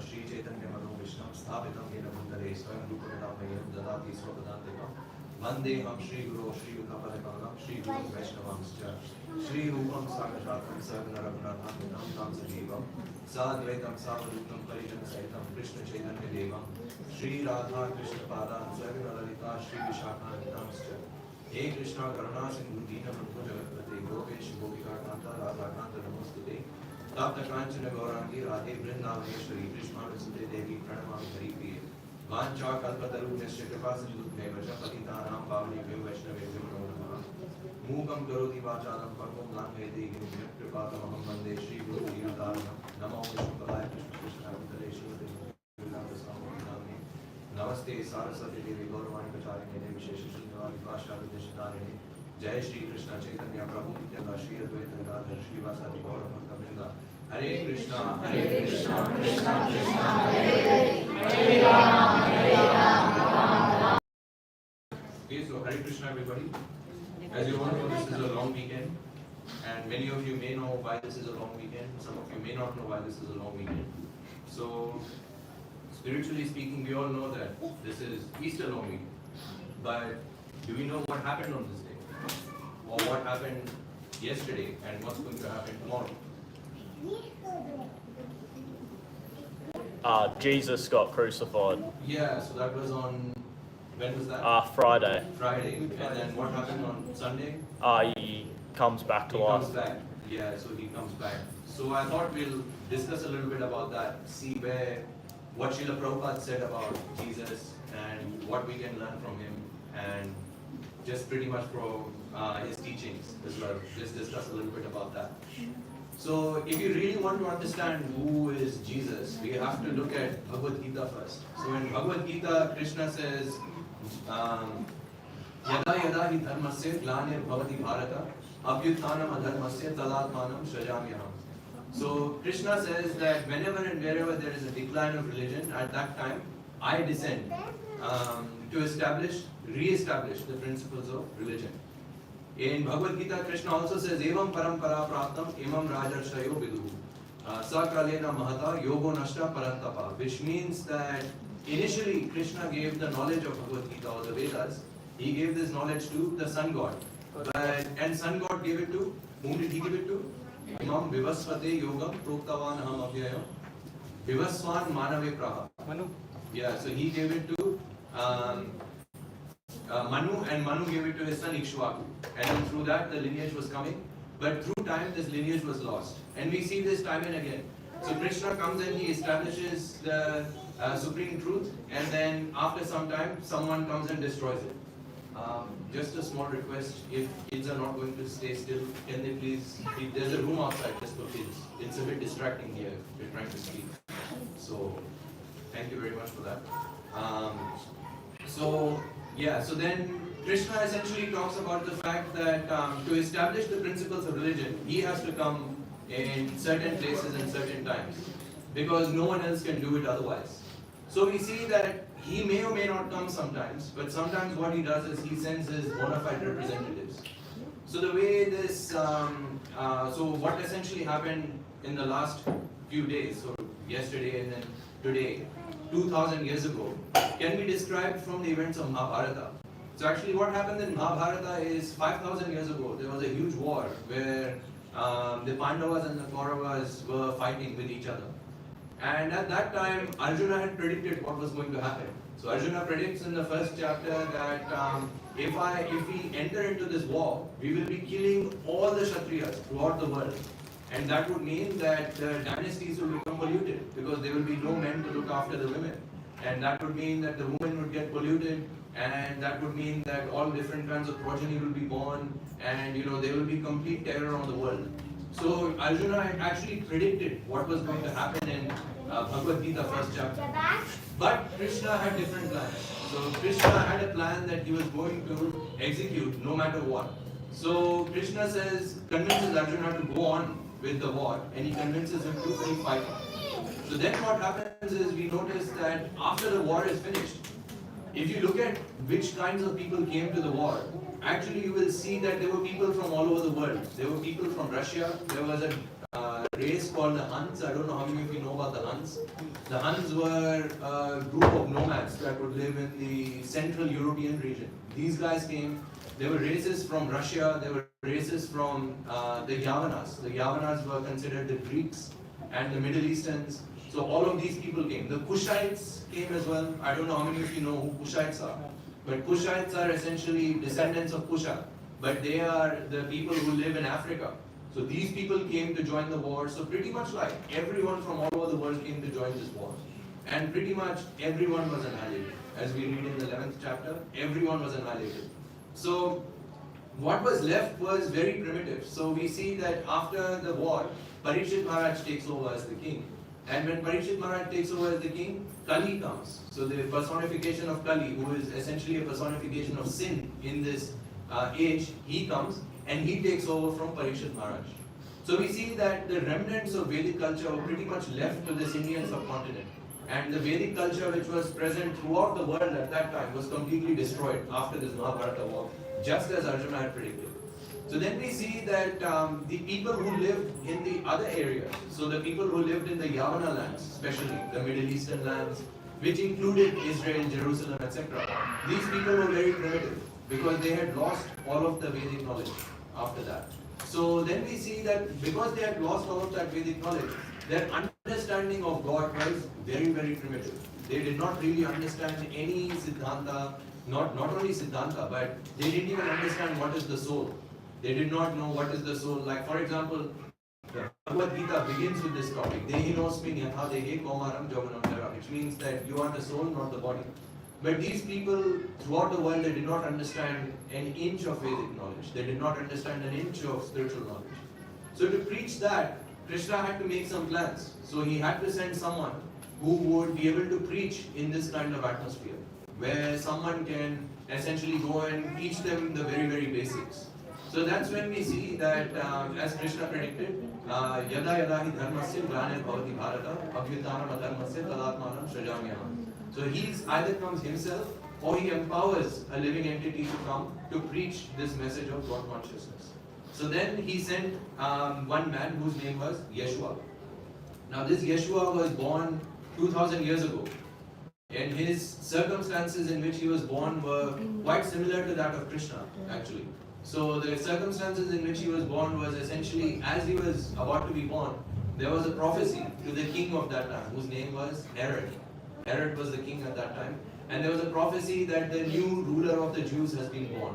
Shri Chaitanya Mano Vishnu Sthapitam Yena Bhutale Swayam Rupa Kadamaya Dadati Swapadantikam Vandeham Shri Guru Shri Yukapadakalam Shri Guru Vaishnavamscha Shri Rupam Sakashatam Sagna Raghunatham Tam Sajivam Sadvaitam Savadutam Parijana Saitam Krishna Chaitanya Devam Shri Radha Krishna Padam Sagna Lalita Shri Vishakhantamscha Hey Krishna Karuna Sindhu Dina Bandhu Jagatpate Gopesh Gopika Kanta Radha Kanta Namostute Tapta Kanchana Gaurangi Radhe Vrindavameshwari Krishna Vasudhe Devi Pranamami Hari Priye Vancha Kalpataru Nishya Kripa Sindhutme Vacha Patitanam Pavnibhyo Vaishnavebhyo Namo Namaha Mukam Karoti Vacharam Pakam Langhete Ginubhyo Kripatamaham Vande Shri Guru Dhinataranam Namo Vishnu Padaya Krishna Krishna Avitare Shivate Namaste Namaste Saraswati Devi Gauravani Pacharine Devi Shesha Shrindavani Pashavi Deshitarine Jai Shri Krishna Chaitanya Prabhu Nityananda Shri Advaita Gadadhar Shri Vasadi Gauravanta Vrinda Hare Krishna Krishna Krishna Hare Hare Hare Rama Okay, so Hare Krishna everybody. As you all know, this is a long weekend, and many of you may know why this is a long weekend. Some of you may not know why this is a long weekend. So, spiritually speaking, we all know that this is Easter long weekend. But do we know what happened on this day? Or what happened yesterday and what's going to happen tomorrow? Jesus got crucified. Yeah, so that was on, when was that? Friday. Friday. And then what happened on Sunday? He comes back to He life. comes back. Yeah, so he comes back. So I thought we'll discuss a little bit about that. See what Srila Prabhupada said about Jesus and what we can learn from him, and just pretty much from his teachings as well. Just discuss a little bit about that. So if you really want to understand who is Jesus, we have to look at Bhagavad Gita first. So in Bhagavad Gita, Krishna says, Yada yada hi dharmasya glanir bhavati bharata abhyuthanam adharmasya tadatmanam shrajamyaham. So Krishna says that whenever and wherever there is a decline of religion, at that time I descend to re-establish the principles of religion. In Bhagavad Gita, Krishna also says, Evam parampara praptam imam rajarshayo viduhu sakalena mahata yogo nashta parantapa, which means that initially Krishna gave the knowledge of Bhagavad Gita or the Vedas. He gave this knowledge to the sun god. And sun god gave it to, whom did he give it to? Imam Vivasvate Yogam Proktavan Aham Abhyayam Vivaswan Manave Praha. Manu. Yeah, so he gave it to Manu, and Manu gave it to his son Ikshvaku. And then through that the lineage was coming. But through time this lineage was lost. And we see this time and again. So Krishna comes and he establishes the supreme truth, and then after some time someone comes and destroys it. Just a small request, if kids are not going to stay still, can they please, there's a room outside just for kids. It's a bit distracting here, we're trying to speak. So, thank you very much for that. So then Krishna essentially talks about the fact that to establish the principles of religion, he has to come in certain places and certain times, because no one else can do it otherwise. So we see that he may or may not come sometimes, but sometimes what he does is he sends his bona fide representatives. So the way this, so what essentially happened in the last few days, so yesterday and then today, 2000 years ago, can be described from the events of Mahabharata. So actually what happened in Mahabharata is 5000 years ago, there was a huge war where the Pandavas and the Kauravas were fighting with each other. And at that time, Arjuna had predicted what was going to happen. So Arjuna predicts in the first chapter that if we enter into this war, we will be killing all the Kshatriyas throughout the world. And that would mean that the dynasties will become polluted, because there will be no men to look after the women. And that would mean that the women would get polluted, and that would mean that all different kinds of progeny will be born, and there will be complete terror on the world. So Arjuna had actually predicted what was going to happen in Bhagavad Gita first chapter. But Krishna had different plans. So Krishna had a plan that he was going to execute no matter what. So Krishna convinces Arjuna to go on with the war, and he convinces him to keep fighting. So then what happens is we notice that after the war is finished, if you look at which kinds of people came to the war, actually you will see that there were people from all over the world. There were people from Russia, there was a race called the Huns. I don't know how many of you know about the Huns. The Huns were a group of nomads that would live in the Central European region. These guys came, they were races from Russia, they were races from the Yavanas. The Yavanas were considered the Greeks and the Middle Easterns. So all of these people came. The Kushites came as well. I don't know how many of you know who Kushites are. But Kushites are essentially descendants of Kusha. But they are the people who live in Africa. So these people came to join the war. So pretty much like everyone from all over the world came to join this war. And pretty much everyone was annihilated. As we read in the 11th chapter, everyone was annihilated. So what was left was very primitive. So we see that after the war, Parikshit Maharaj takes over as the king. And when Parikshit Maharaj takes over as the king, Kali comes. So the personification of Kali, who is essentially a personification of sin in this age, he comes and he takes over from Parikshit Maharaj. So we see that the remnants of Vedic culture were pretty much left to this Indian subcontinent. And the Vedic culture which was present throughout the world at that time was completely destroyed after this Mahabharata war, just as Arjuna had predicted. So then we see that the people who lived in the other areas, so the people who lived in the Yavana lands, especially the Middle Eastern lands, which included Israel, Jerusalem, etc., these people were very primitive because they had lost all of the Vedic knowledge after that. So then we see that because they had lost all of that Vedic knowledge, their understanding of God was very, very primitive. They did not really understand any Siddhanta, not only Siddhanta, but they didn't even understand what is the soul. They did not know what is the soul. Like for example, the Bhagavad Katha begins with this topic, Dehi nosmin yatha dehe kaumaram javanam, which means that you are the soul, not the body. But these people throughout the world, they did not understand an inch of Vedic knowledge. They did not understand an inch of spiritual knowledge. So to preach that, Krishna had to make some plans. So he had to send someone who would be able to preach in this kind of atmosphere, where someone can essentially go and teach them the very, very basics. So that's when we see that, as Krishna predicted, yada yada hi dharmasya glane bhavati bharata abhyutanam adharmasya tadatmanam srajamyaham. So he either comes himself or he empowers a living entity to come to preach this message of God consciousness. So then he sent one man whose name was Yeshua. Now this Yeshua was born 2000 years ago, and his circumstances in which he was born were quite similar to that of Krishna actually. So the circumstances in which he was born was essentially, as he was about to be born, there was a prophecy to the king of that time whose name was Herod. Herod was the king at that time, and there was a prophecy that the new ruler of the Jews has been born.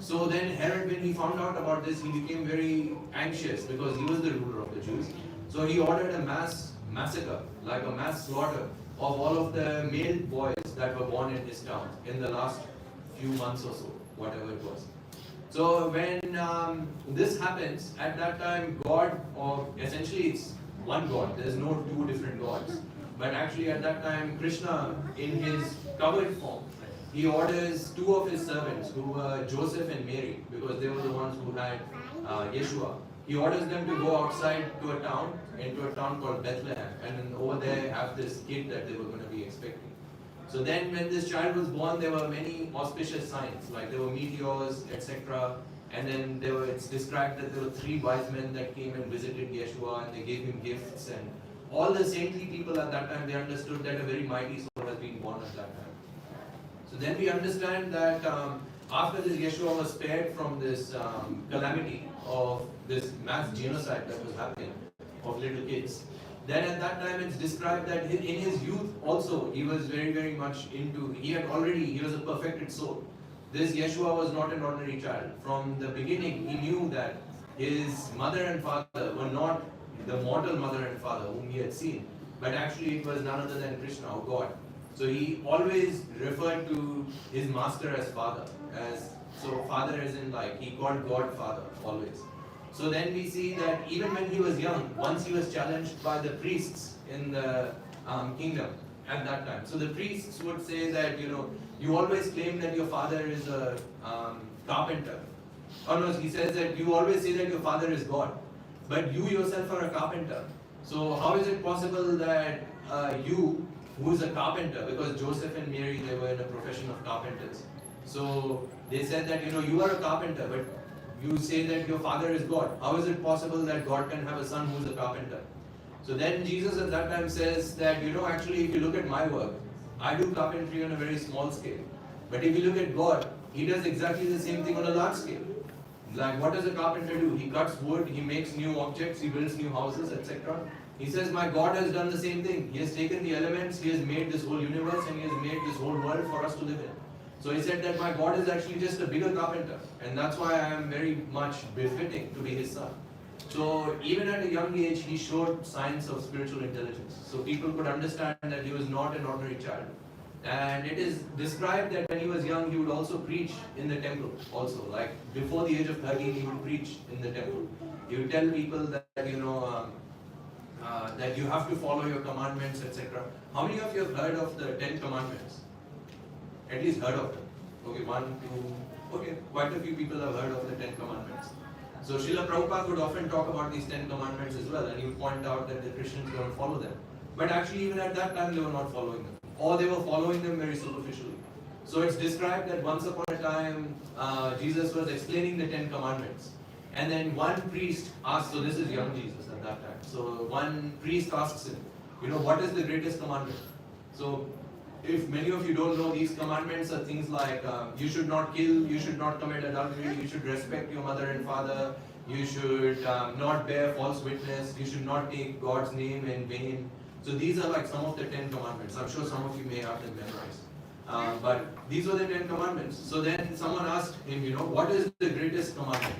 So then Herod, when he found out about this, he became very anxious because he was the ruler of the Jews. So he ordered a mass massacre, like a mass slaughter of all of the male boys that were born in his town in the last few months or so, whatever it was. So when this happens, at that time God, or essentially it's one God, there's no two different gods. But actually at that time Krishna, in his covered form, he orders two of his servants who were Joseph and Mary, because they were the ones who had Yeshua. He orders them to go outside to a town, into a town called Bethlehem, and then over there have this kid that they were going to be expecting. So then when this child was born, there were many auspicious signs, like there were meteors, etc. And then it's described that there were 3 wise men that came and visited Yeshua, and they gave him gifts, and all the saintly people at that time, they understood that a very mighty soul has been born at that time. So then we understand that after this Yeshua was spared from this calamity of this mass genocide that was happening of little kids. Then at that time it's described that in his youth also he was very, very much into, he was a perfected soul. This Yeshua was not an ordinary child. From the beginning he knew that his mother and father were not the mortal mother and father whom he had seen, but actually it was none other than Krishna or God. So he always referred to his master as father, so father as in like, he called God father always. So then we see that even when he was young, once he was challenged by the priests in the kingdom at that time. So the priests would say that, you always claim that your father is a carpenter. Or no, he says that you always say that your father is God, but you yourself are a carpenter. So how is it possible that you, who is a carpenter, because Joseph and Mary, they were in a profession of carpenters. So they said that, you are a carpenter, but you say that your father is God. How is it possible that God can have a son who is a carpenter? So then Jesus at that time says that, actually if you look at my work, I do carpentry on a very small scale. But if you look at God, He does exactly the same thing on a large scale. Like, what does a carpenter do? He cuts wood, he makes new objects, he builds new houses, etc. He says, my God has done the same thing. He has taken the elements, He has made this whole universe, and He has made this whole world for us to live in. So He said that my God is actually just a bigger carpenter, and that's why I am very much befitting to be His son. So even at a young age, He showed signs of spiritual intelligence. So people could understand that He was not an ordinary child. And it is described that when He was young, He would also preach in the temple also. Like before the age of 13, He would preach in the temple. He would tell people that, that you have to follow your commandments, etc. How many of you have heard of the 10 commandments? At least heard of them. Okay, 1, 2, okay, quite a few people have heard of the 10 commandments. So Srila Prabhupada would often talk about these 10 commandments as well, and he would point out that the Christians don't follow them. But actually even at that time they were not following them, or they were following them very superficially. So it's described that once upon a time Jesus was explaining the 10 commandments, and then one priest asked, so this is young Jesus at that time, so one priest asks him, what is the greatest commandment? So if many of you don't know, these commandments are things like you should not kill, you should not commit adultery, you should respect your mother and father, you should not bear false witness, you should not take God's name in vain. So these are like some of the 10 commandments. I'm sure some of you may have them memorized. But these were the 10 commandments. So then someone asked him, what is the greatest commandment?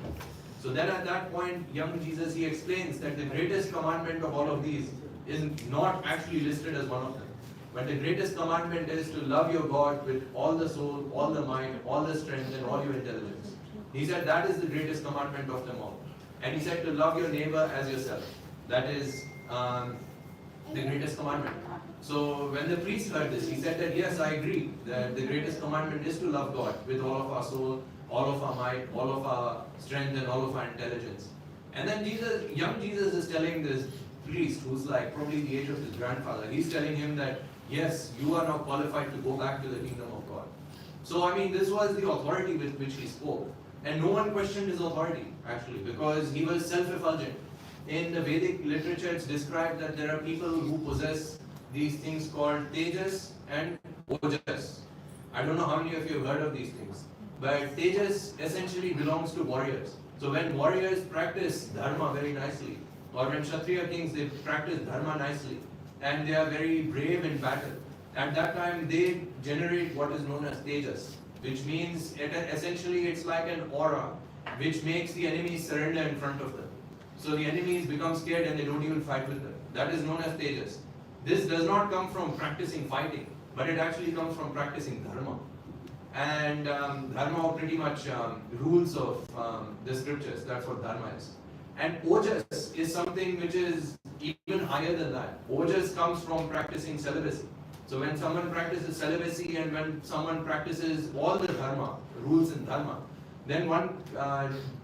So then at that point, young Jesus, he explains that the greatest commandment of all of these is not actually listed as one of them. But the greatest commandment is to love your God with all the soul, all the mind, all the strength, and all your intelligence. He said that is the greatest commandment of them all. And he said to love your neighbor as yourself. That is the greatest commandment. So when the priest heard this, he said that yes, I agree that the greatest commandment is to love God with all of our soul, all of our might, all of our strength, and all of our intelligence. And then young Jesus is telling this priest, who's like probably the age of his grandfather, he's telling him that yes, you are now qualified to go back to the kingdom of God. So this was the authority with which he spoke. And no one questioned his authority actually, because he was self-effulgent. In the Vedic literature, it's described that there are people who possess these things called Tejas and Ojas. I don't know how many of you have heard of these things. But Tejas essentially belongs to warriors. So when warriors practice dharma very nicely, or when Kshatriya kings, they practice dharma nicely, and they are very brave in battle, at that time they generate what is known as Tejas, which means essentially it's like an aura which makes the enemies surrender in front of them. So the enemies become scared and they don't even fight with them. That is known as Tejas. This does not come from practicing fighting, but it actually comes from practicing dharma. And dharma are pretty much rules of the scriptures. That's what dharma is. And ojas is something which is even higher than that. Ojas comes from practicing celibacy. So when someone practices celibacy and when someone practices all the dharma, rules in dharma, then one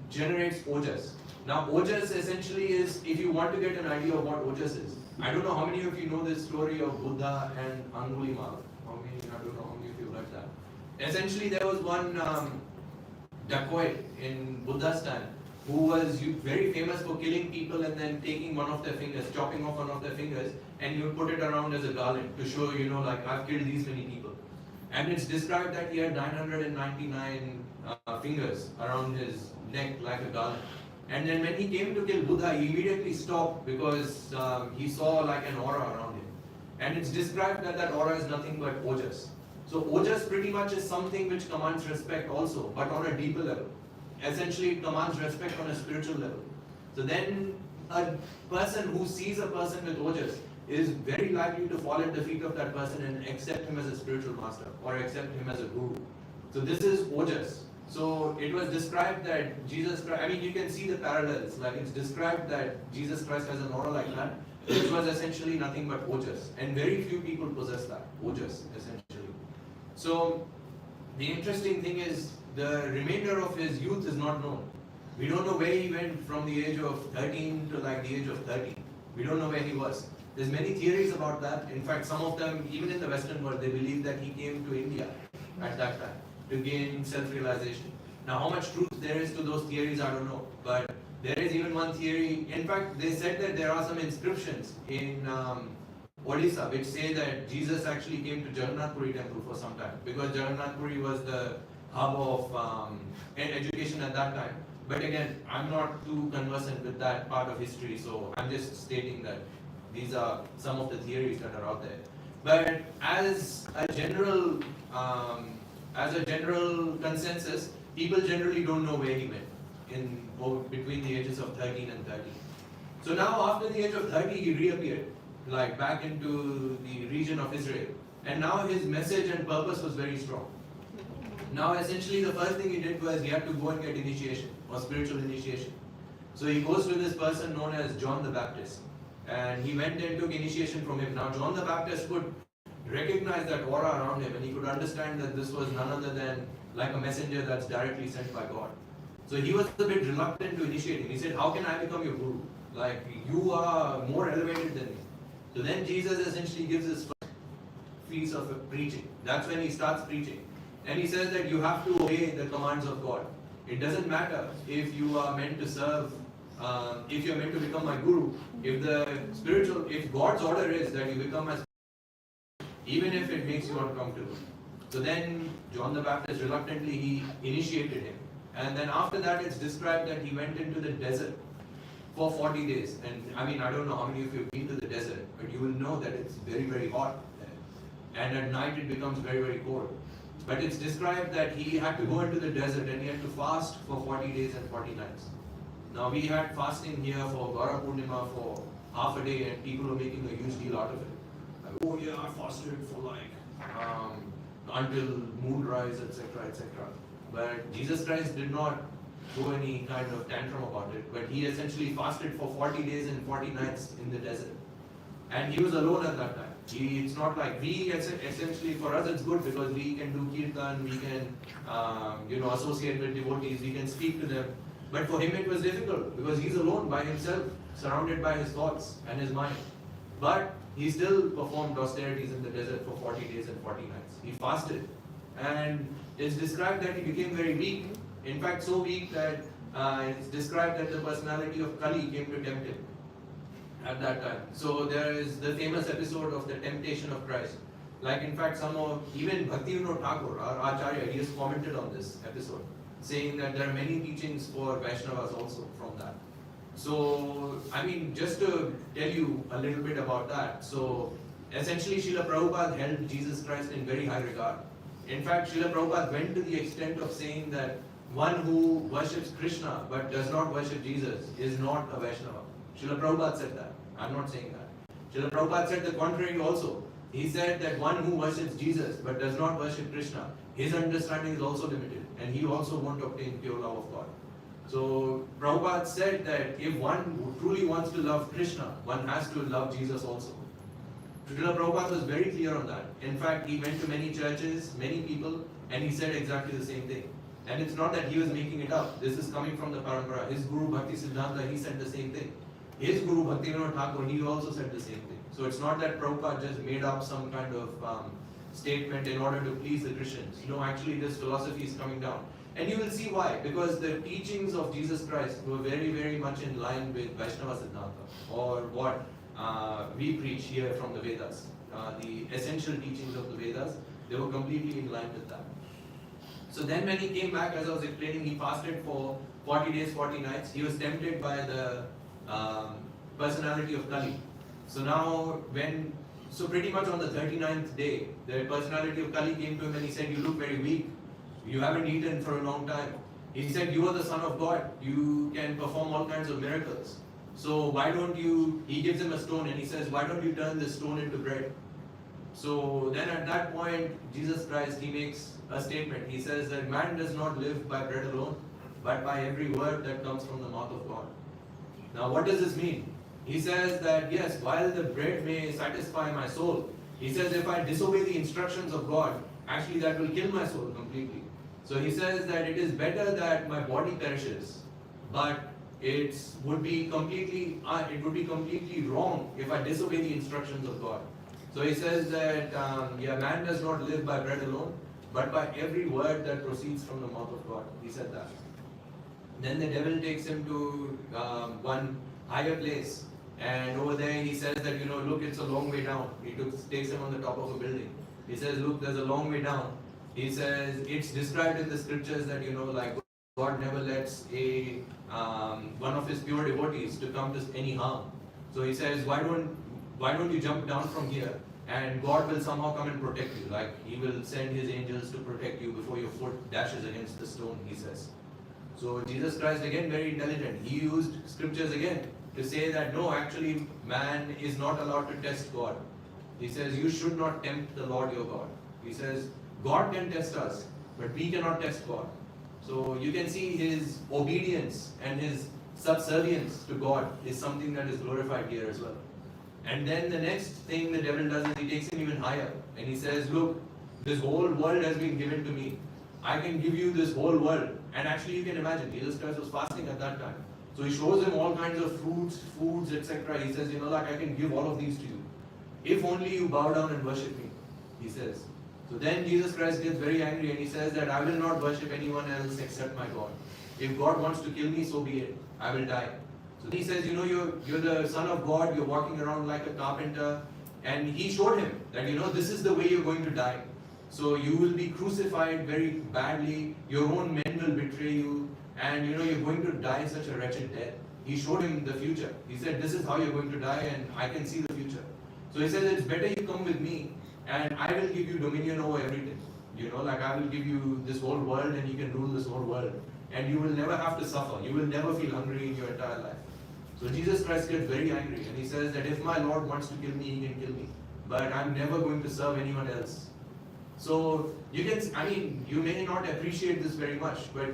generates ojas. Now ojas essentially is, if you want to get an idea of what ojas is, I don't know how many of you know this story of Buddha and Angulimala. I don't know how many of you read that. Essentially there was one dacoit in Buddha's time who was very famous for killing people and then taking one of their fingers, chopping off one of their fingers, and you would put it around as a garland to show, like I've killed these many people. And it's described that he had 999 fingers around his neck like a garland. And then when he came to kill Buddha, he immediately stopped because he saw like an aura around him. And it's described that that aura is nothing but ojas. So ojas pretty much is something which commands respect also, but on a deeper level. Essentially it commands respect on a spiritual level. So then a person who sees a person with ojas is very likely to fall at the feet of that person and accept him as a spiritual master or accept him as a guru. So this is ojas. So it was described that Jesus Christ, you can see the parallels, like it's described that Jesus Christ has an aura like that, which was essentially nothing but ojas. And very few people possess that, ojas essentially. So the interesting thing is, the remainder of his youth is not known. We don't know where he went from the age of 13 to like the age of 30. We don't know where he was. There's many theories about that. In fact, some of them, even in the Western world, they believe that he came to India at that time to gain self-realization. Now, how much truth there is to those theories, I don't know. But there is even one theory. In fact, they said that there are some inscriptions in Odisha which say that Jesus actually came to Jagannath Puri temple for some time, because Jagannath Puri was the hub of education at that time. But again, I'm not too conversant with that part of history, so I'm just stating that these are some of the theories that are out there. But as a general consensus, people generally don't know where he went between the ages of 13 and 30. So now after the age of 30, he reappeared, like back into the region of Israel. And now his message and purpose was very strong. Now essentially the first thing he did was he had to go and get initiation, or spiritual initiation. So he goes to this person known as John the Baptist. And he went and took initiation from him. Now John the Baptist could recognize that aura around him, and he could understand that this was none other than like a messenger that's directly sent by God. So he was a bit reluctant to initiate him. He said, how can I become your guru? Like, you are more elevated than me. So then Jesus essentially gives his first piece of preaching. That's when he starts preaching. And he says that you have to obey the commands of God. It doesn't matter if you are meant to serve, if you're meant to become my guru, if God's order is that you become my, even if it makes you uncomfortable. So then John the Baptist reluctantly he initiated him. And then after that it's described that he went into the desert for 40 days. And I mean, I don't know how many of you have been to the desert, but you will know that it's very, very hot there. And at night it becomes very, very cold. But it's described that he had to go into the desert and he had to fast for 40 days and 40 nights. Now we had fasting here for Gaura Purnima for half a day, and people were making a huge deal out of it. Like, oh yeah, I fasted for like until moonrise, etc., etc. But Jesus Christ did not throw any kind of tantrum about it. But he essentially fasted for 40 days and 40 nights in the desert. And he was alone at that time. It's not like we, essentially for us it's good because we can do kirtan, we can associate with devotees, we can speak to them. But for him it was difficult because he's alone by himself, surrounded by his thoughts and his mind. But he still performed austerities in the desert for 40 days and 40 nights. He fasted. And it's described that he became very weak. In fact, so weak that it's described that the personality of Kali came to tempt him at that time. So there is the famous episode of the temptation of Christ. Like in fact, even Bhaktivinoda Thakur, our Acharya, he has commented on this episode, saying that there are many teachings for Vaishnavas also from that. So, I mean, just to tell you a little bit about that. So, essentially Srila Prabhupada held Jesus Christ in very high regard. In fact, Srila Prabhupada went to the extent of saying that one who worships Krishna but does not worship Jesus is not a Vaishnava. Srila Prabhupada said that. I'm not saying that. Srila Prabhupada said the contrary also. He said that one who worships Jesus but does not worship Krishna, his understanding is also limited, and he also won't obtain pure love of God. So Prabhupada said that if one truly wants to love Krishna, one has to love Jesus also. Srila Prabhupada was very clear on that. In fact, he went to many churches, many people, and he said exactly the same thing. And it's not that he was making it up. This is coming from the parampara. His Guru Bhakti Siddhanta, he said the same thing. His Guru Bhaktivinoda Thakur, he also said the same thing. So it's not that Prabhupada just made up some kind of statement in order to please the Christians. No, actually this philosophy is coming down. And you will see why. Because the teachings of Jesus Christ were very, very much in line with Vaishnava Siddhanta, or what we preach here from the Vedas. The essential teachings of the Vedas, they were completely in line with that. So then when he came back, as I was explaining, he fasted for 40 days, 40 nights. He was tempted by the personality of Kali. So now so pretty much on the 39th day, the personality of Kali came to him and he said, you look very weak. You haven't eaten for a long time. He said, you are the Son of God. You can perform all kinds of miracles. So why don't you, he gives him a stone and he says, why don't you turn this stone into bread? So then at that point, Jesus Christ, he makes a statement. He says that man does not live by bread alone, but by every word that comes from the mouth of God. Now what does this mean? He says that yes, while the bread may satisfy my soul, he says if I disobey the instructions of God, actually that will kill my soul completely. So he says that it is better that my body perishes, but it would be completely wrong if I disobey the instructions of God. So he says that man does not live by bread alone, but by every word that proceeds from the mouth of God. He said that. Then the devil takes him to one higher place, and over there he says that, look, it's a long way down. He takes him on the top of a building. He says, look, there's a long way down. He says, it's described in the scriptures that, like God never lets one of his pure devotees to come to any harm. So he says, why don't you jump down from here, and God will somehow come and protect you. Like he will send his angels to protect you before your foot dashes against the stone, he says. So Jesus Christ, again, very intelligent. He used scriptures again to say that no, actually man is not allowed to test God. He says you should not tempt the Lord your God. He says God can test us, but we cannot test God. So you can see his obedience and his subservience to God is something that is glorified here as well. And then the next thing the devil does is he takes him even higher, and he says, look, this whole world has been given to me. I can give you this whole world. And actually you can imagine, Jesus Christ was fasting at that time. So he shows him all kinds of fruits, foods, etc. He says, like I can give all of these to you. If only you bow down and worship me, he says. So then Jesus Christ gets very angry and he says that I will not worship anyone else except my God. If God wants to kill me, so be it. I will die. So he says, you're the son of God, you're walking around like a carpenter. And he showed him that, this is the way you're going to die. So you will be crucified very badly, your own men will betray you, and you're going to die such a wretched death. He showed him the future. He said, this is how you're going to die, and I can see the future. So he says, it's better you come with me, and I will give you dominion over everything. Like I will give you this whole world, and you can rule this whole world. And you will never have to suffer. You will never feel hungry in your entire life. So Jesus Christ gets very angry, and he says that if my Lord wants to kill me, he can kill me. But I'm never going to serve anyone else. So you may not appreciate this very much, but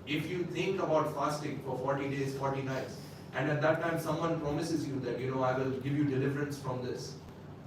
if you think about fasting for 40 days, 40 nights, and at that time someone promises you that, I will give you deliverance from this,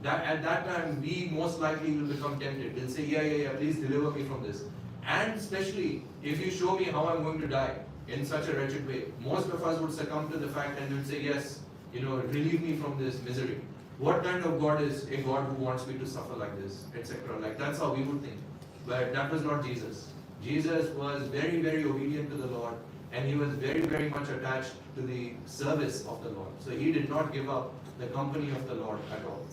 that at that time we most likely will become tempted. We'll say, yeah, please deliver me from this. And especially if you show me how I'm going to die in such a wretched way, most of us would succumb to the fact and would say, yes, relieve me from this misery. What kind of God is a God who wants me to suffer like this, etc.? Like that's how we would think. But that was not Jesus. Jesus was very, very obedient to the Lord, and he was very, very much attached to the service of the Lord. So he did not give up the company of the Lord at all.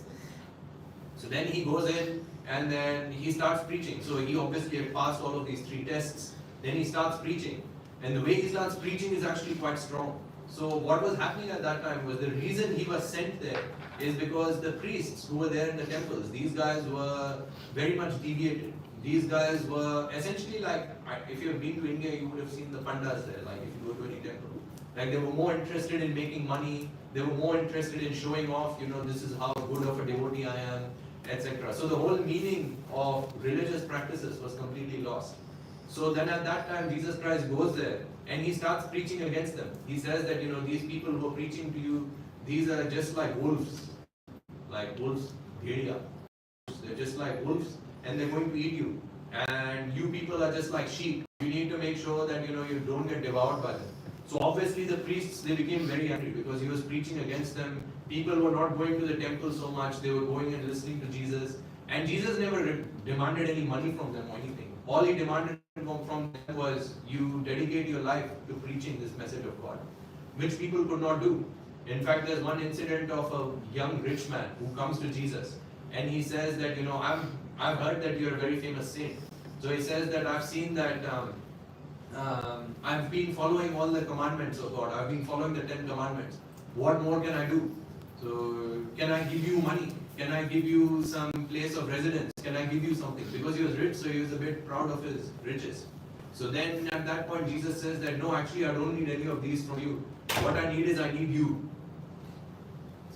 So then he goes in and then he starts preaching. So he obviously had passed all of these 3 tests. Then he starts preaching. And the way he starts preaching is actually quite strong. So what was happening at that time was the reason he was sent there is because the priests who were there in the temples, these guys were very much deviated. These guys were essentially like, if you have been to India, you would have seen the pandas there, like if you go to any temple. Like they were more interested in making money, they were more interested in showing off, this is how good of a devotee I am, etc. So the whole meaning of religious practices was completely lost. So then at that time, Jesus Christ goes there and he starts preaching against them. He says that, these people who are preaching to you, these are just like wolves, bhedia. They're just like wolves and they're going to eat you. And you people are just like sheep. You need to make sure that, you don't get devoured by them. So obviously the priests, they became very angry because he was preaching against them. People were not going to the temple so much. They were going and listening to Jesus. And Jesus never demanded any money from them or anything. All he demanded from them was, you dedicate your life to preaching this message of God, which people could not do. In fact, there's one incident of a young rich man who comes to Jesus and he says that, I've heard that you're a very famous saint. So he says that I've seen that I've been following all the commandments of God. I've been following the 10 commandments. What more can I do? So can I give you money? Can I give you some place of residence? Can I give you something? Because he was rich, so he was a bit proud of his riches. So then at that point Jesus says that no, actually I don't need any of these from you. What I need is I need you.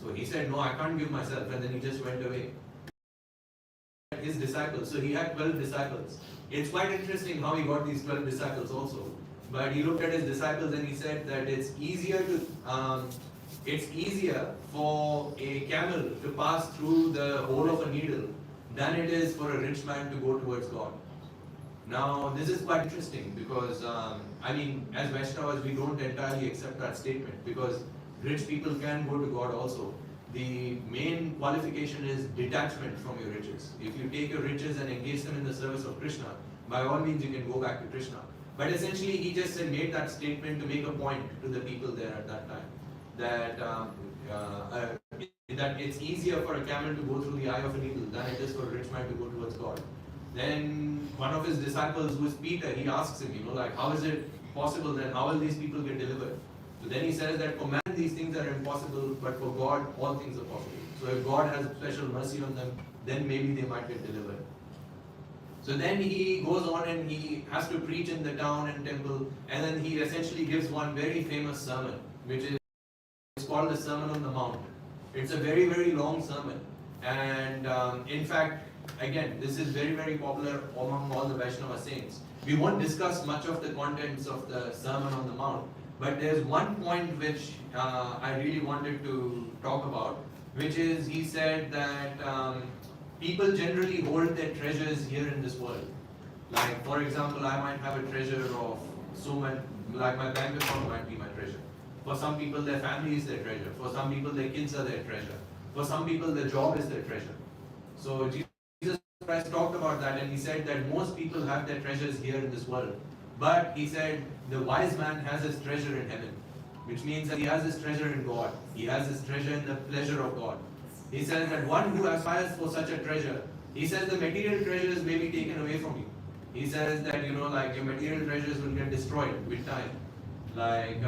So he said, no, I can't give myself, and then he just went away. His disciples, so he had 12 disciples. It's quite interesting how he got these 12 disciples also. But he looked at his disciples and he said that it's easier for a camel to pass through the hole of a needle than it is for a rich man to go towards God. Now, this is quite interesting because, as Vaishnavas, we don't entirely accept that statement because rich people can go to God also. the main qualification is detachment from your riches. If you take your riches and engage them in the service of Krishna, by all means you can go back to Krishna. But essentially he just made that statement to make a point to the people there at that time, that that it's easier for a camel to go through the eye of a needle than it is for a rich man to go towards God. Then one of his disciples, who is Peter, he asks him, like, how is it possible then? How will these people get delivered? So then he says that for man these things are impossible, but for God all things are possible. So if God has special mercy on them, then maybe they might get delivered. So then he goes on and he has to preach in the town and temple, and then he essentially gives one very famous sermon, which is called the Sermon on the Mount. It's a very, very long sermon, and in fact, again, this is very, very popular among all the Vaishnava saints. We won't discuss much of the contents of the Sermon on the Mount, but there's one point which I really wanted to talk about, which is he said that people generally hold their treasures here in this world. Like, for example, I might have a treasure of so much, like my bank account might be my treasure. For some people, their family is their treasure. For some people, their kids are their treasure. For some people, their job is their treasure. So Jesus Christ talked about that, and he said that most people have their treasures here in this world. But he said the wise man has his treasure in heaven, which means that he has his treasure in God. He has his treasure in the pleasure of God. He says that one who aspires for such a treasure, he says the material treasures may be taken away from you. He says that, like your material treasures will get destroyed with time. Like,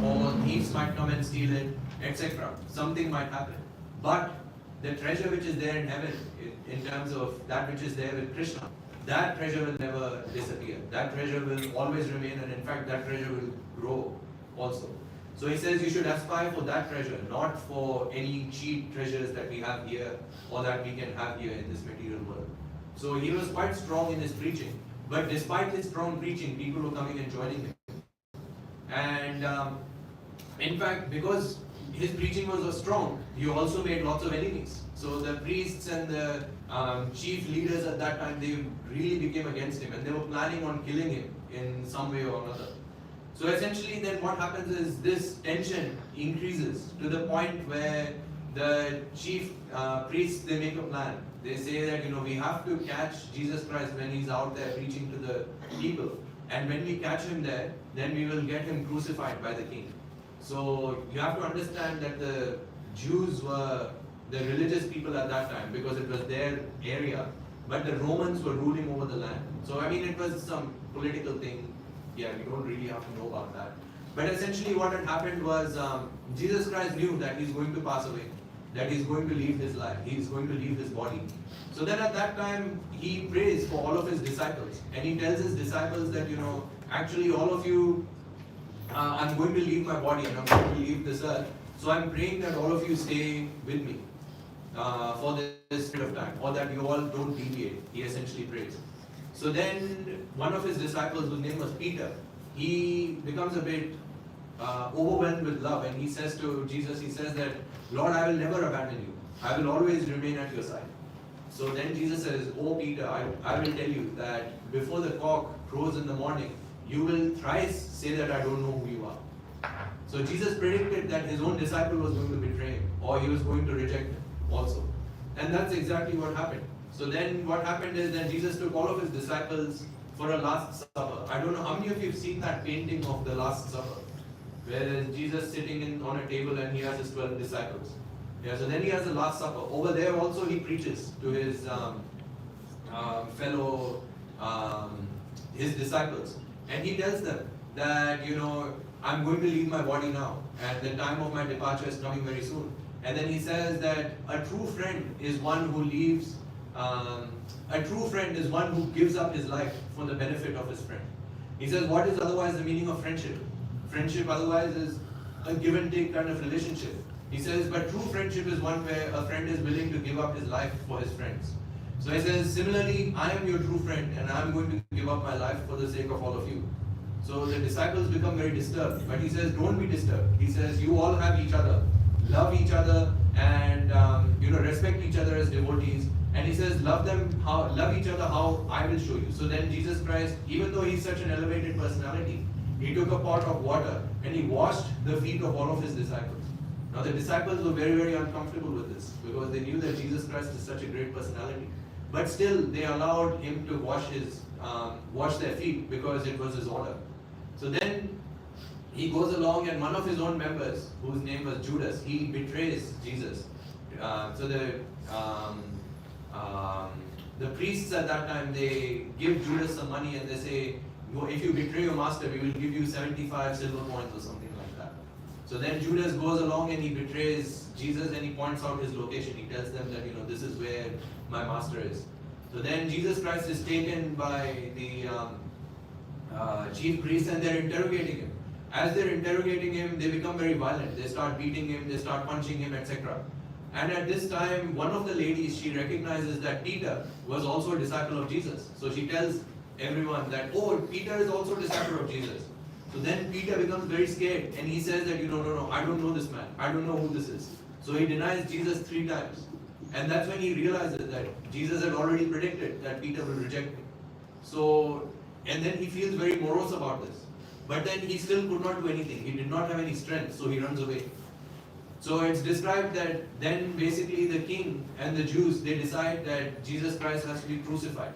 or thieves might come and steal it, etc. Something might happen. But the treasure which is there in heaven, in terms of that which is there with Krishna, that treasure will never disappear. That treasure will always remain, and in fact that treasure will grow also. So he says you should aspire for that treasure, not for any cheap treasures that we have here or that we can have here in this material world. So he was quite strong in his preaching. But despite his strong preaching, people were coming and joining him. And in fact, because his preaching was so strong, he also made lots of enemies. So the priests and the chief leaders at that time, they really became against him, and they were planning on killing him in some way or another. So essentially then what happens is this tension increases to the point where the chief priests, they make a plan. They say that, we have to catch Jesus Christ when he's out there preaching to the people. And when we catch him there, then we will get him crucified by the king. So you have to understand that the Jews were the religious people at that time because it was their area, but the Romans were ruling over the land. So it was some political thing. Yeah, we don't really have to know about that. But essentially what had happened was Jesus Christ knew that he's going to pass away, that he's going to leave his life, he's going to leave his body. So then at that time, he prays for all of his disciples. And he tells his disciples that, actually all of you, I'm going to leave my body and I'm going to leave this earth. So I'm praying that all of you stay with me for this period of time, or that you all don't deviate. He essentially prays. So then one of his disciples, whose name was Peter, he becomes a bit overwhelmed with love, and he says to Jesus, he says that, Lord, I will never abandon you. I will always remain at your side. So then Jesus says, oh Peter, I will tell you that before the cock crows in the morning, you will thrice say that I don't know who you are. So Jesus predicted that his own disciple was going to betray him, or he was going to reject him also. And that's exactly what happened. So then what happened is that Jesus took all of his disciples for a Last Supper. I don't know how many of you have seen that painting of the Last Supper, where there's Jesus sitting on a table and he has his 12 disciples. Yeah, so then he has the Last Supper. Over there also he preaches to his fellow, his disciples. And he tells them that, I'm going to leave my body now, and the time of my departure is coming very soon. And then he says that a true friend is one who leaves, a true friend is one who gives up his life for the benefit of his friend. He says, what is otherwise the meaning of friendship? Friendship otherwise is a give and take kind of relationship. He says, but true friendship is one where a friend is willing to give up his life for his friends. So he says, similarly, I am your true friend and I am going to give up my life for the sake of all of you. So the disciples become very disturbed, but he says, don't be disturbed. He says, you all have each other, love each other, and respect each other as devotees. And he says, love each other how I will show you. So then Jesus Christ, even though he's such an elevated personality, he took a pot of water and he washed the feet of all of his disciples. Now the disciples were very, very uncomfortable with this because they knew that Jesus Christ is such a great personality. But still, they allowed him to wash their feet because it was his order. So then he goes along, and one of his own members, whose name was Judas, he betrays Jesus. So the priests at that time, they give Judas some money and they say, if you betray your master, we will give you 75 silver coins or something like that. So then Judas goes along and he betrays Jesus and he points out his location. He tells them that, this is where my master is. So then Jesus Christ is taken by the chief priests and they're interrogating him. As they're interrogating him, they become very violent. They start beating him, they start punching him, etc. And at this time, one of the ladies, she recognizes that Peter was also a disciple of Jesus. So she tells everyone that, oh, Peter is also a disciple of Jesus. So then Peter becomes very scared and he says that, no, I don't know this man. I don't know who this is. So he denies Jesus 3 times. And that's when he realizes that Jesus had already predicted that Peter will reject him. So, and then he feels very morose about this. But then he still could not do anything. He did not have any strength, so he runs away. So it's described that then basically the king and the Jews, they decide that Jesus Christ has to be crucified.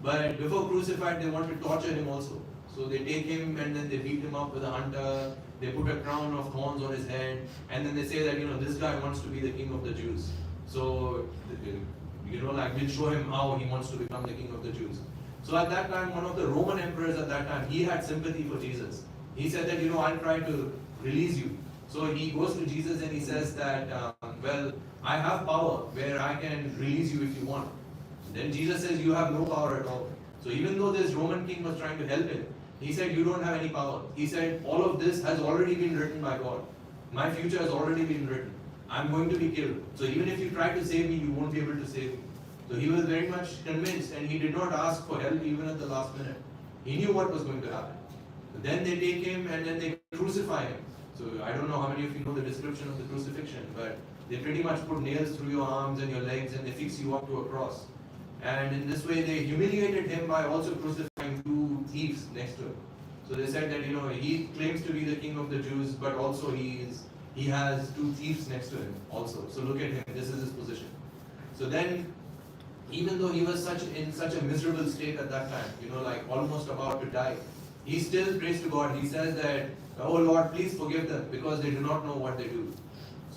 But before crucified, they want to torture him also. So they take him and then they beat him up with a hunter. They put a crown of thorns on his head. And then they say that, this guy wants to be the king of the Jews. So, we'll show him how he wants to become the king of the Jews. So at that time, one of the Roman emperors at that time, he had sympathy for Jesus. He said that, I'll try to release you. So he goes to Jesus and he says that, I have power where I can release you if you want. Then Jesus says, you have no power at all. So even though this Roman king was trying to help him, he said, you don't have any power. He said, all of this has already been written by God. My future has already been written. I'm going to be killed. So even if you try to save me, you won't be able to save me. So he was very much convinced and he did not ask for help even at the last minute. He knew what was going to happen. So then they take him and then they crucify him. So I don't know how many of you know the description of the crucifixion, but they pretty much put nails through your arms and your legs and they fix you up to a cross. And in this way they humiliated him by also crucifying 2 thieves next to him. So they said that he claims to be the king of the Jews, but also he has 2 thieves next to him also. So look at him, this is his position. So then, even though he was in such a miserable state at that time, almost about to die, he still prays to God. He says that, oh Lord, please forgive them because they do not know what they do.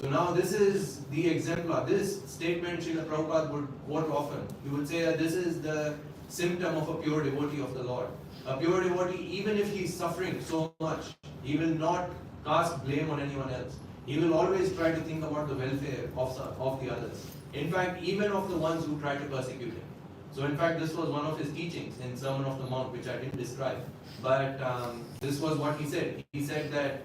So now this is the exemplar. This statement Srila Prabhupada would quote often. He would say that this is the symptom of a pure devotee of the Lord. A pure devotee, even if he is suffering so much, he will not cast blame on anyone else. He will always try to think about the welfare of the others. In fact, even of the ones who try to persecute him. So in fact, this was one of his teachings in Sermon of the Mount, which I didn't describe. But this was what he said. He said that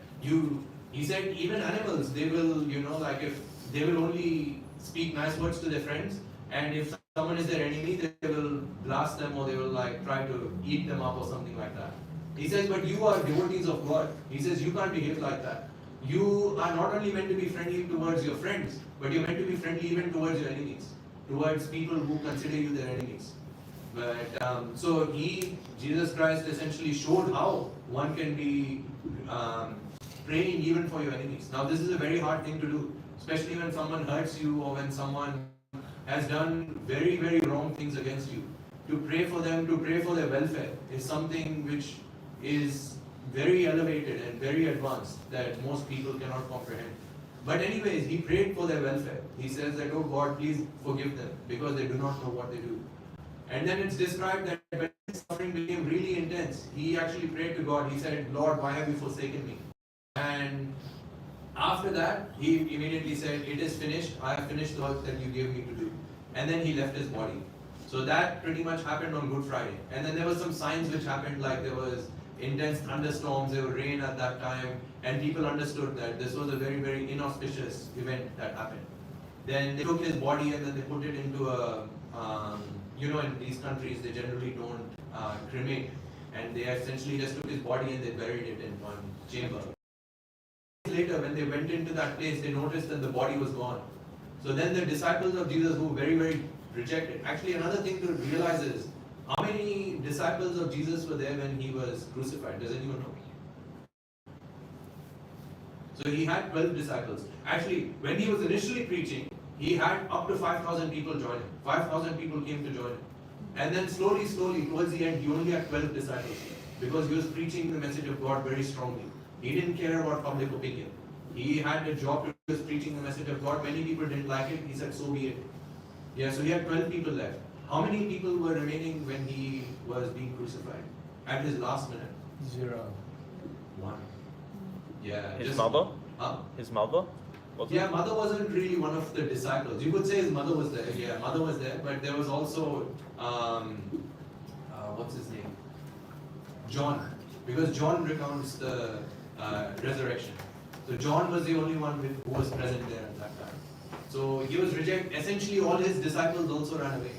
even animals, they will, if they will only speak nice words to their friends, and if someone is their enemy, they will blast them or they will try to eat them up or something like that. He says, but you are devotees of God. He says, you can't behave like that. You are not only meant to be friendly towards your friends, but you're meant to be friendly even towards your enemies, towards people who consider you their enemies. But so Jesus Christ essentially showed how one can be praying even for your enemies. Now this is a very hard thing to do, especially when someone hurts you or when someone has done very, very wrong things against you. To pray for them, to pray for their welfare is something which is very elevated and very advanced that most people cannot comprehend. But anyways, he prayed for their welfare. He says that, oh God, please forgive them because they do not know what they do. And then it's described that when his suffering became really intense, he actually prayed to God. He said, Lord, why have you forsaken me? And after that, he immediately said, it is finished. I have finished the work that you gave me to do. And then he left his body. So that pretty much happened on Good Friday. And then there were some signs which happened, like there was intense thunderstorms, there was rain at that time, and people understood that this was a very, very inauspicious event that happened. Then they took his body and then they put it into a, in these countries they generally don't cremate, and they essentially just took his body and they buried it in one chamber. Later, when they went into that place, they noticed that the body was gone. So then the disciples of Jesus, who were very, very rejected. Actually, another thing to realize is, how many disciples of Jesus were there when he was crucified? Does anyone know? So he had 12 disciples. Actually, when he was initially preaching, he had up to 5,000 people join him. 5,000 people came to join him. And then slowly, towards the end, he only had 12 disciples because he was preaching the message of God very strongly. He didn't care about public opinion. He had a job, he was preaching the message of God. Many people didn't like it. He said, so be it. Yeah, so he had 12 people left. How many people were remaining when he was being crucified? At his last minute? 0. 1. Yeah. His mother? Huh? His mother? Yeah, mother wasn't really one of the disciples. You could say his mother was there. Yeah, mother was there, but there was also what's his name? John, because John recounts the resurrection. So John was the only one who was present there at that time. So he was rejected. Essentially, all his disciples also ran away.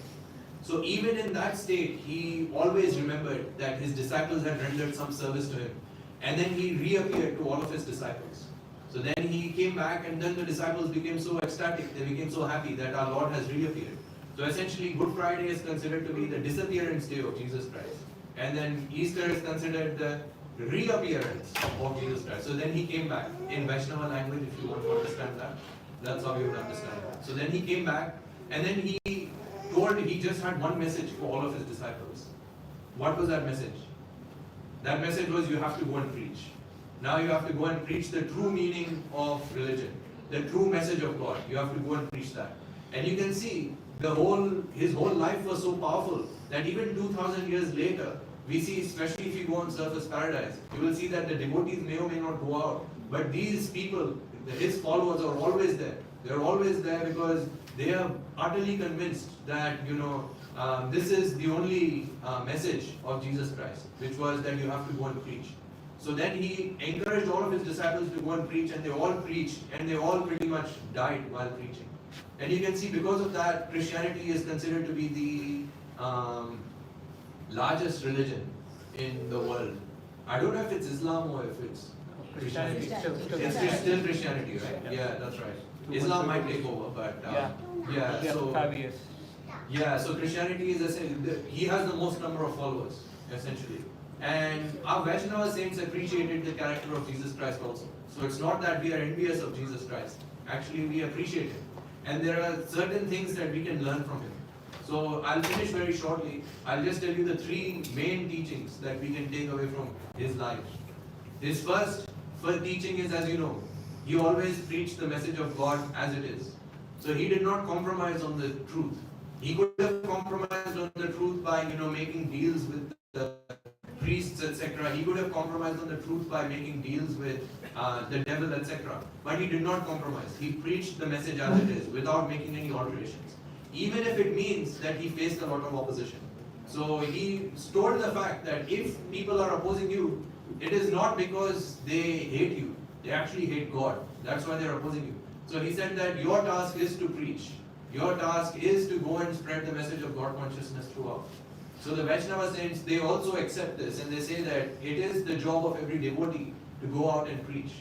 So even in that state, he always remembered that his disciples had rendered some service to him, and then he reappeared to all of his disciples. So then he came back, and then the disciples became so ecstatic, they became so happy that our Lord has reappeared. So essentially, Good Friday is considered to be the disappearance day of Jesus Christ. And then Easter is considered the reappearance of Jesus Christ. So then he came back. In Vaishnava language, if you want to understand that, that's how you would understand that. So then he came back, and then he just had one message for all of his disciples. What was that message? That message was, you have to go and preach. Now you have to go and preach the true meaning of religion, the true message of God. You have to go and preach that. And you can see his whole life was so powerful that even 2,000 years later, we see, especially if you go on Surface Paradise, you will see that the devotees may or may not go out, but these people, his followers, are always there. They're always there because they are utterly convinced that this is the only message of Jesus Christ, which was that you have to go and preach. So then he encouraged all of his disciples to go and preach, and they all preached, and they all pretty much died while preaching. And you can see, because of that, Christianity is considered to be the largest religion in the world. I don't know if it's Islam or if it's Christianity. It's still Christianity, right? Yeah, that's right. Islam might take over, but so 5 years. yeah, so Christianity is he has the most number of followers, essentially. And our Vaishnava saints appreciated the character of Jesus Christ also. So it's not that we are envious of Jesus Christ. Actually, we appreciate him. And there are certain things that we can learn from him. So I'll finish very shortly. I'll just tell you the 3 main teachings that we can take away from his life. His first teaching is, as you know, he always preached the message of God as it is. So he did not compromise on the truth. He could have compromised on the truth by, making deals with the priests, etc. He could have compromised on the truth by making deals with the devil, etc. But he did not compromise. He preached the message as it is, without making any alterations. Even if it means that he faced a lot of opposition. So he told the fact that if people are opposing you, it is not because they hate you. They actually hate God. That's why they are opposing you. So he said that your task is to preach. Your task is to go and spread the message of God consciousness throughout. So the Vaishnava saints, they also accept this, and they say that it is the job of every devotee to go out and preach.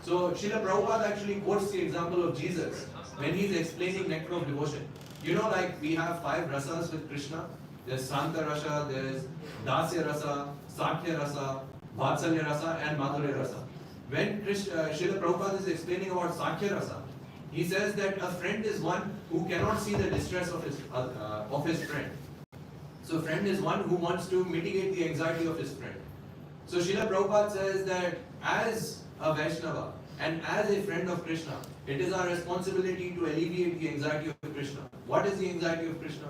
So Srila Prabhupada actually quotes the example of Jesus when he's explaining nectar of devotion. Like we have 5 rasas with Krishna. There's Santa Rasa, there's Dasya Rasa, Sakhya Rasa, Vatsalya Rasa, and Madhurya Rasa. When Srila Prabhupada is explaining about Sakhya Rasa, he says that a friend is one who cannot see the distress of his friend. So friend is one who wants to mitigate the anxiety of his friend. So Srila Prabhupada says that as a Vaishnava and as a friend of Krishna, it is our responsibility to alleviate the anxiety of Krishna. What is the anxiety of Krishna?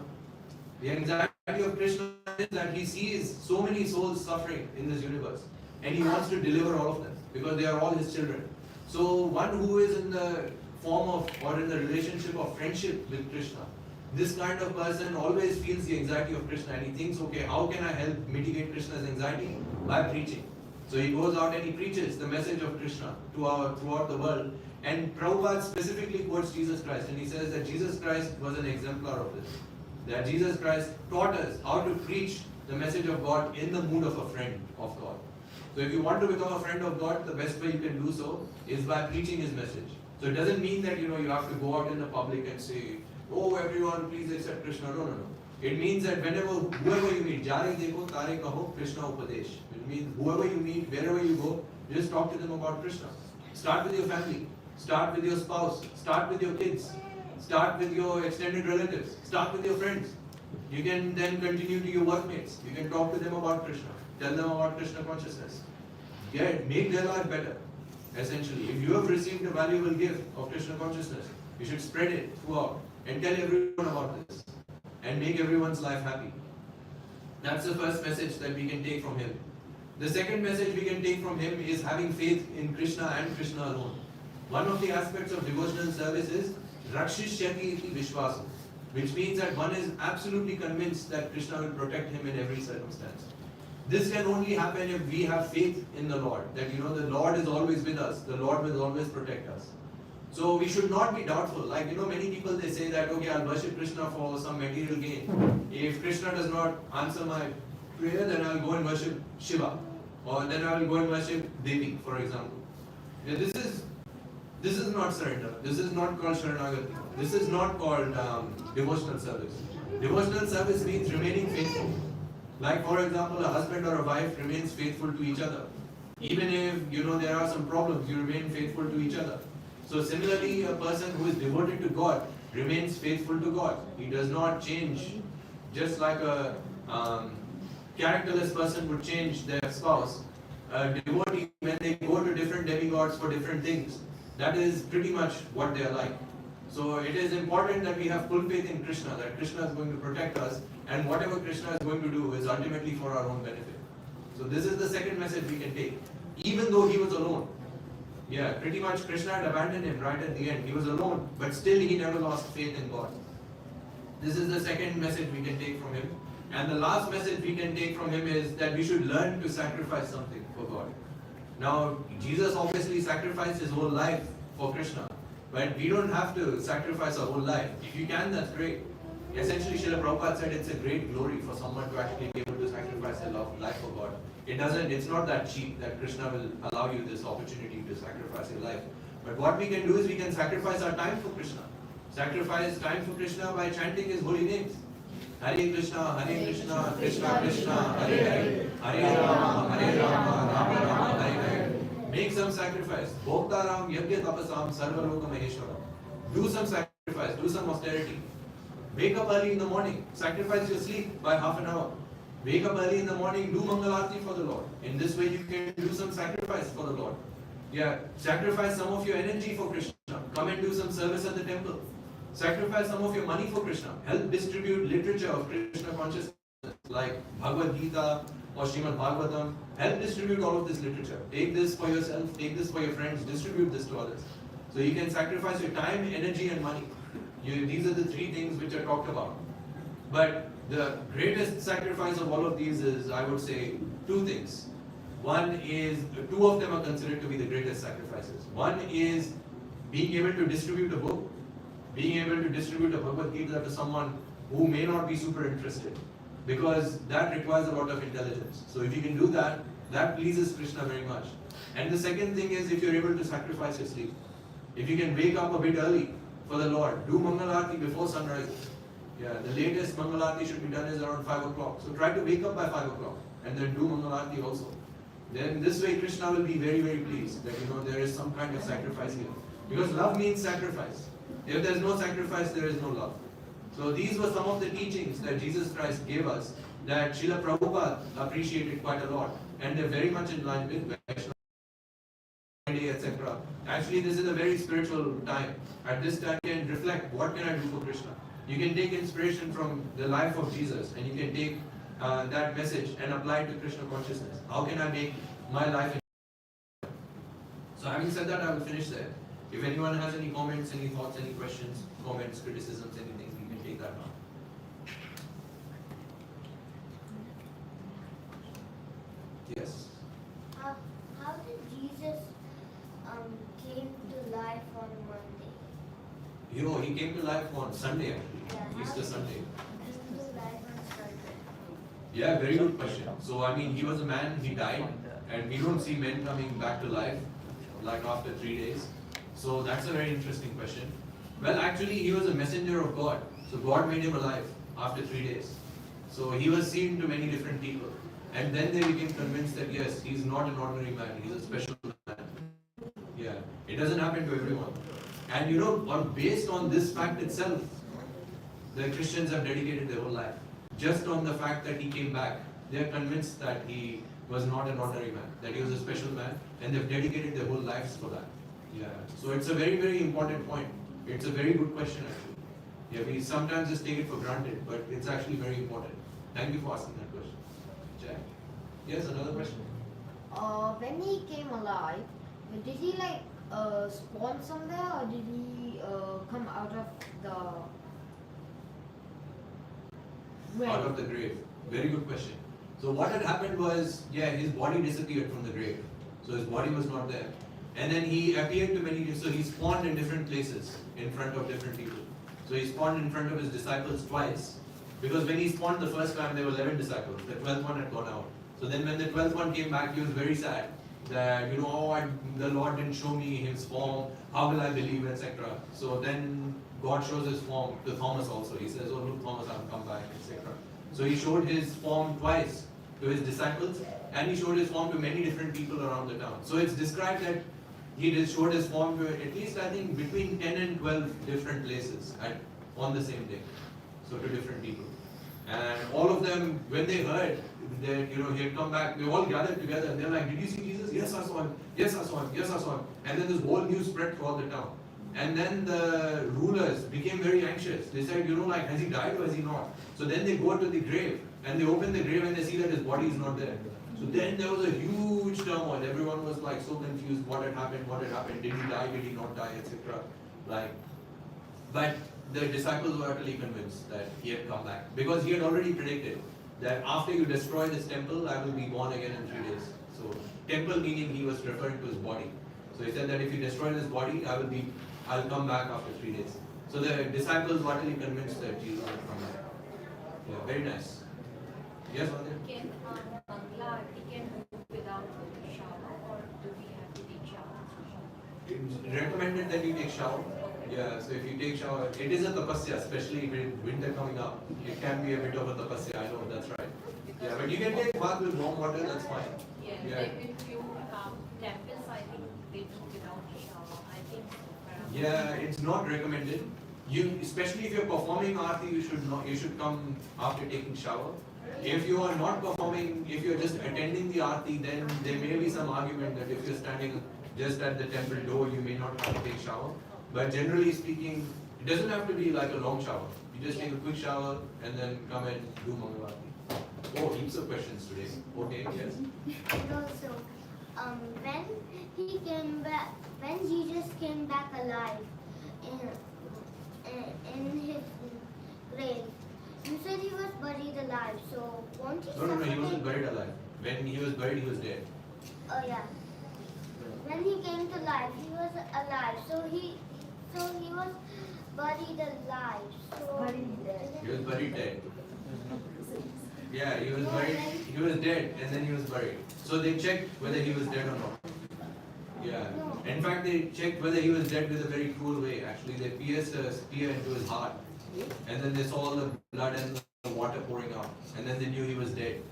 The anxiety of Krishna is that he sees so many souls suffering in this universe, and he wants to deliver all of them because they are all his children. So one who is in the form of or in the relationship of friendship with Krishna, this kind of person always feels the anxiety of Krishna, and he thinks, okay, how can I help mitigate Krishna's anxiety? By preaching. So he goes out and he preaches the message of Krishna throughout the world. And Prabhupada specifically quotes Jesus Christ, and he says that Jesus Christ was an exemplar of this. That Jesus Christ taught us how to preach the message of God in the mood of a friend of God. So if you want to become a friend of God, the best way you can do so is by preaching his message. So it doesn't mean that you have to go out in the public and say, oh everyone, please accept Krishna. No. It means that whoever you meet, Jare dekho tare kaho Krishna upadesh. It means whoever you meet, wherever you go, just talk to them about Krishna. Start with your family. Start with your spouse. Start with your kids. Start with your extended relatives. Start with your friends. You can then continue to your workmates. You can talk to them about Krishna. Tell them about Krishna consciousness. Make their life better. Essentially, if you have received a valuable gift of Krishna consciousness, you should spread it throughout and tell everyone about this and make everyone's life happy. That's the first message that we can take from him. The second message we can take from him is having faith in Krishna and Krishna alone. One of the aspects of devotional service is Rakshishyati iti Vishwasa, which means that one is absolutely convinced that Krishna will protect him in every circumstance. This can only happen if we have faith in the Lord, that the Lord is always with us, the Lord will always protect us. So we should not be doubtful. Like, many people, they say that, okay, I'll worship Krishna for some material gain. If Krishna does not answer my prayer, then I'll go and worship Shiva. Or then I will go and worship Devi, for example. This is not surrender. This is not called Sharanagati. This is not called devotional service. Devotional service means remaining faithful. Like, for example, a husband or a wife remains faithful to each other. Even if, there are some problems, you remain faithful to each other. So similarly, a person who is devoted to God remains faithful to God. He does not change, just like a characterless person would change their spouse. A devotee, when they go to different demigods for different things, that is pretty much what they are like. So it is important that we have full faith in Krishna, that Krishna is going to protect us, and whatever Krishna is going to do is ultimately for our own benefit. So this is the second message we can take. Even though he was alone, pretty much Krishna had abandoned him right at the end. He was alone, but still he never lost faith in God. This is the second message we can take from him. And the last message we can take from him is that we should learn to sacrifice something for God. Now, Jesus obviously sacrificed his whole life for Krishna, but we don't have to sacrifice our whole life. If you can, that's great. Essentially, Srila Prabhupada said it's a great glory for someone to actually be able to sacrifice their life for God. It's not that cheap that Krishna will allow you this opportunity to sacrifice your life. But what we can do is we can sacrifice our time for Krishna. Sacrifice time for Krishna by chanting his holy names. Hare Krishna, Krishna Krishna, Hare Hare, Hare Rama, Rama Rama, Hare Hare. Make some sacrifice. Bhoktaram Yagya Tapasam Sarvaloka Maheshwaram. Do some sacrifice, do some austerity. Wake up early in the morning, sacrifice your sleep by half an hour. Wake up early in the morning, do Mangalarti for the Lord. In this way you can do some sacrifice for the Lord. Sacrifice some of your energy for Krishna. Come and do some service at the temple. Sacrifice some of your money for Krishna. Help distribute literature of Krishna consciousness like Bhagavad Katha or Srimad Bhagavatam. Help distribute all of this literature. Take this for yourself, take this for your friends, distribute this to others. So you can sacrifice your time, energy and money. These are the three things which are talked about. But the greatest sacrifice of all of these is, I would say, two things. One is, two of them are considered to be the greatest sacrifices. One is being able to distribute a book. Being able to distribute a Bhagavad Gita to someone who may not be super interested, because that requires a lot of intelligence. So if you can do that, that pleases Krishna very much. And the second thing is if you're able to sacrifice your sleep. If you can wake up a bit early for the Lord, do Mangalarti before sunrise. The latest Mangalarti should be done is around 5 o'clock. So try to wake up by 5 o'clock and then do Mangalarti also. Then this way Krishna will be very, very pleased that there is some kind of sacrifice here. Because love means sacrifice. If there is no sacrifice, there is no love. So these were some of the teachings that Jesus Christ gave us that Srila Prabhupada appreciated quite a lot. And they're very much in line with Vaishnava, etc. Actually, this is a very spiritual time. At this time, you can reflect, what can I do for Krishna? You can take inspiration from the life of Jesus and you can take that message and apply it to Krishna consciousness. How can I make my life? So having said that, I will finish there. If anyone has any comments, any thoughts, any questions, comments, criticisms, anything, we can take that now. Yes. How did Jesus came to life on Monday? He came to life on Sunday actually, Easter Sunday. Came to life on Sunday. Yeah, very good question. So he was a man, he died, and we don't see men coming back to life like after 3 days. So that's a very interesting question. Well, actually, he was a messenger of God. So God made him alive after 3 days. So he was seen to many different people. And then they became convinced that yes, he's not an ordinary man, he's a special man. Yeah, it doesn't happen to everyone. And you know, based on this fact itself, the Christians have dedicated their whole life. Just on the fact that he came back, they are convinced that he was not an ordinary man, that he was a special man, and they've dedicated their whole lives for that. Yeah. So it's a very, very important point. It's a very good question actually. Yeah, we sometimes just take it for granted, but it's actually very important. Thank you for asking that question. Jack? Yes, another question? When he came alive, did he like spawn somewhere, or did he come out of the grave? Out of the grave. Very good question. So what had happened was, yeah, his body disappeared from the grave. So his body was not there. And then he appeared to many, so he spawned in different places in front of different people. So he spawned in front of his disciples twice. Because when he spawned the first time, there were 11 disciples. The 12th one had gone out. So then when the 12th one came back, he was very sad. That, you know, the Lord didn't show me his form. How will I believe, etc. So then God shows his form to Thomas also. He says, oh look, Thomas, I've come back, etc. So he showed his form twice to his disciples. And he showed his form to many different people around the town. So it's described that he just showed his form to at least, I think, between 10 and 12 different places on the same day. So to different people. And all of them, when they heard that, you know, he had come back, they all gathered together and they're like, did you see Jesus? Yes, I saw him. Yes, I saw him. Yes, I saw him. And then this whole news spread throughout the town. And then the rulers became very anxious. They said, you know, like, has he died or has he not? So then they go to the grave and they open the grave and they see that his body is not there. So then there was a huge turmoil. Everyone was like so confused. What had happened? What had happened? Did he die? Did he not die? Etc. Like, but the disciples were utterly convinced that he had come back because he had already predicted that after you destroy this temple, I will be born again in 3 days. So temple meaning he was referring to his body. So he said that if you destroy this body, I'll come back after 3 days. So the disciples were utterly convinced that Jesus would come back. Yeah, very nice. Yes, Vandya? Can Bangla can move without a shower, or do we have to take shower? It's recommended that you take shower. Yeah, so if you take shower, it is a tapasya, especially with winter coming up. It can be a bit of a tapasya, I know, that's right. Yeah, but you can take bath with warm water, that's fine. Yeah, Yeah. like in few temples, I think they do without a shower. I think so. Yeah, it's not recommended. You, especially if you're performing aarti, you should come after taking shower. If you are not performing, if you're just attending the aarti, then there may be some argument that if you're standing just at the temple door, you may not have to take shower. But generally speaking, it doesn't have to be like a long shower. You just take a quick shower and then come and do Mangal Aarti. Oh, heaps of questions today. Okay, yes. And also, when he came back, when Jesus came back alive in his grave, you said he was buried alive. So won't he? No, he wasn't suffocate? buried alive. When he was buried, he was dead. Oh yeah. When he came to life, he was alive. So he was buried alive. So He was buried dead. Yeah, he was No, buried. then- He was dead and then he was buried. So they checked whether he was dead or not. Yeah. No. In fact, they checked whether he was dead with a very cruel way. Actually, they pierced a spear into his heart, and then they saw all the blood and the water pouring out, and then they knew he was dead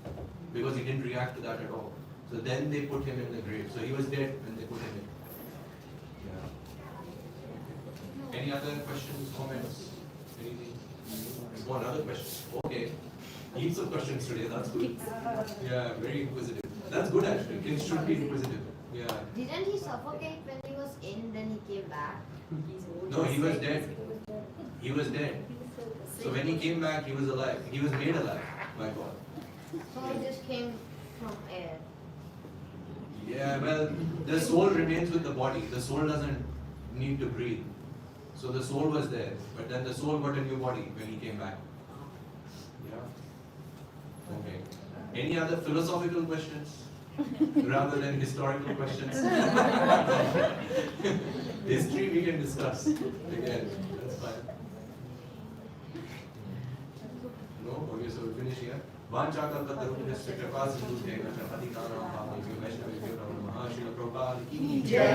because he didn't react to that at all. So then they put him in the grave. So he was dead when they put him in. Yeah. Any other questions, comments, anything? One other question. Okay. Heaps of questions today. That's good. Yeah, very inquisitive. That's good actually. Kids should be inquisitive. Yeah. Didn't he suffocate when he was in, then he came back? No, he was dead. He was dead. So when he came back, he was alive. He was made alive by God. So he just came from air. Yeah, well, the soul remains with the body. The soul doesn't need to breathe. So the soul was there, but then the soul got a new body when he came back. Yeah. Okay. Any other philosophical questions rather than historical questions? History we can discuss again. That's fine. No? Okay, so we finish here. वाञ्छाकल्पतरुभ्यश्च कृपासिन्धुभ्यैव च पतितानां पावनेभ्यो वैष्णवेभ्यो नमो नमः। श्रील प्रभुपाद की जय।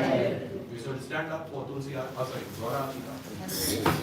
We should stand up for Tulsi, sorry, Dwara Aarti.